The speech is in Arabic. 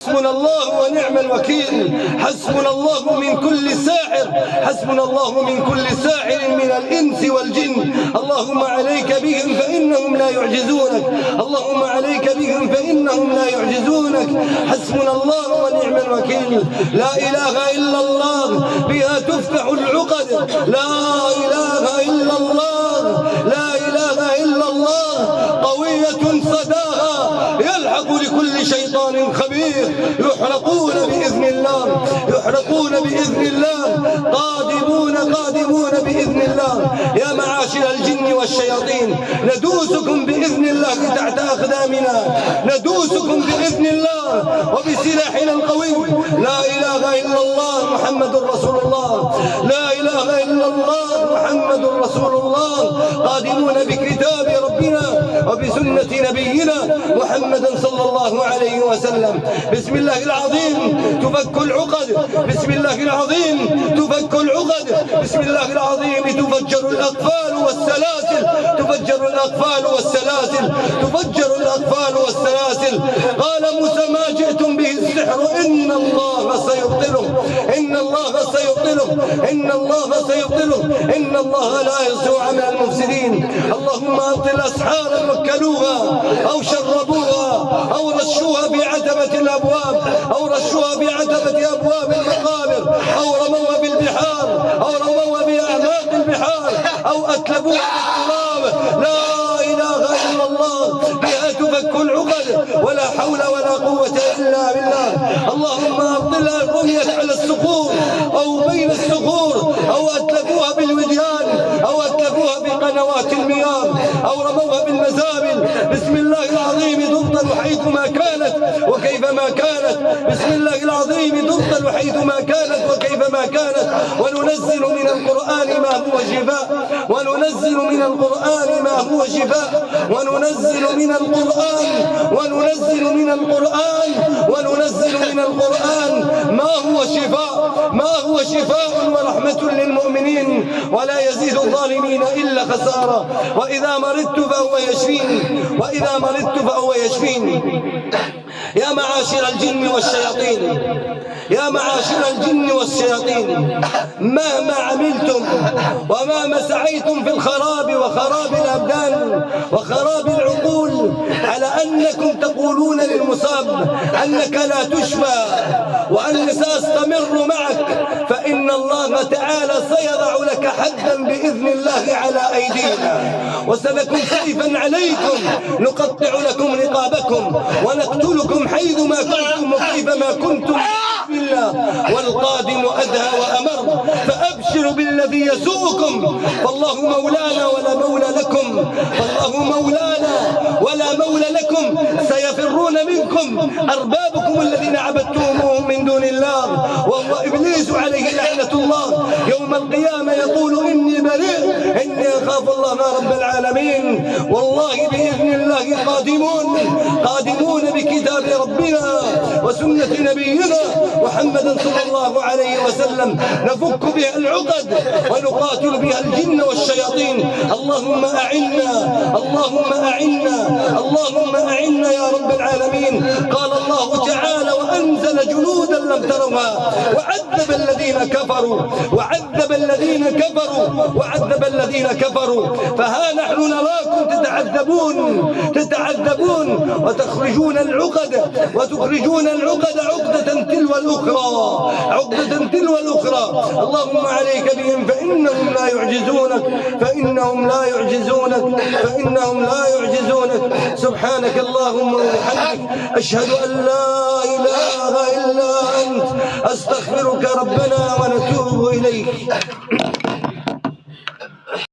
حسبنا الله ونعم الوكيل. حسبنا الله من كل ساحر، حسبنا الله من كل ساحر من الإنس والجن. اللهم عليك بهم فإنهم لا يعجزونك، اللهم عليك بهم فإنهم لا يعجزونك. حسبنا الله ونعم الوكيل. لا إله إلا الله، بها تفتح العقد. لا إله إلا الله، لا إله إلا الله. قوية صداها يلحق لكل شيطان خبيث. يحرقون بإذن الله، يحرقون بإذن الله. قادمون بإذن الله. يا معاشر الجن والشياطين، ندوسكم بإذن الله تحت أقدامنا، ندوسكم بإذن الله وبسلاحنا القوي. لا إله إلا الله محمد رسول الله، لا إله إلا الله محمد رسول الله. قادمون بكتاب ربنا وبسنة نبينا محمد صلى الله عليه وسلم. بسم الله العظيم تفك العقد، بسم الله العظيم تفك العقد، بسم الله العظيم تفجر الأقفال والسلاسل، تفجر الأقفال والسلاسل، تفجر الأقفال والسلاسل. قال موسى ما جئتم به السحر إن الله سيبطله، إن الله سيبطله، إن الله سيبطله، إن الله لا يصلح عمل المفسدين. اللهم أبطل أسحارا وكلوها أو شربوها أو رشوها في عتبة الأبواب، أو رشوها في عتبة أبواب المقابر، أو رموها بالبحار، أو رموها بأعماق البحار، أو أتلبوها بالتراب. لا إله إلا الله، بها تفك العقد. ولا حول ولا قوة إلا بالله. اللهم أبطلها رميت على الصخور أو بين الصخور، أو أتلفوها بالوديان، أو أتلفوها بقنوات المياه، أو رموها بالمزابل. بسم الله العظيم تبطل حيثما كانت وكيفما كانت، بسم الله العظيم تبطل حيثما كانت وكيفما كانت. وننزل من القرآن ما هو شفاء، وننزل من القرآن ما هو شفاء، وننزل من القرآن، وننزل من القرآن، وننزل من القرآن ما هو شفاء، ما هو شفاء ورحمة للمؤمنين، ولا يزيد الظالمين إلا خسارة. وإذا مرضت فهو يشفيني، وإذا مرضت فهو يشفيني. يا معاشر الجن والشياطين، يا معاشر الجن والشياطين، مهما عملتم ومهما سعيتم في الخراب وخراب الأبدان وخراب العقول على أنكم تقولون للمصاب أنك لا تشفى وأن سأستمر معك، فإن الله تعالى سيضع لك حدا بإذن الله على أيدينا، وسنكون سيفا عليكم نقطع لكم رقابكم ونقتلكم حيثما كنتم وكيفما كنتم بالله. والقادم أدهى وأمر، فأبشروا بالذي يسوءكم، فالله مولانا ولا مولى لكم، فالله مولانا ولا مولى لكم. سيفرون منكم أربابكم الذين عبدتموهم من دون الله، وهو إبليس عليه لعنة الله. يوم القيامة يقول إني بريء، إني أخاف الله ما رب العالمين. والله بإذن الله قادمون بكتاب ربنا وسنة نبينا محمد صلى الله عليه وسلم، نفك بها العقد ونقاتل بها الجن والشياطين. اللهم أعنا، اللهم أعنا، اللهم أعنا يا رب العالمين. قال الله تعالى وأنزل جنودا لم تروها وعذب الذين كفروا، وعذب الذين كفروا، وعذب الذين كفروا. فها نحن نراكم تتعذبون وتخرجون العقد، وتخرجون العقد عقدة تلو الأخرى، عقدة تلو الأخرى. اللهم عليك بهم فإنهم لا يعجزونك، فإنهم لا يعجزونك، فإنهم لا يعجزونك. سبحانك اللهم وبحمدك، أشهد أن لا إله إلا أنت، أستغفرك ربنا ونتوب إليك.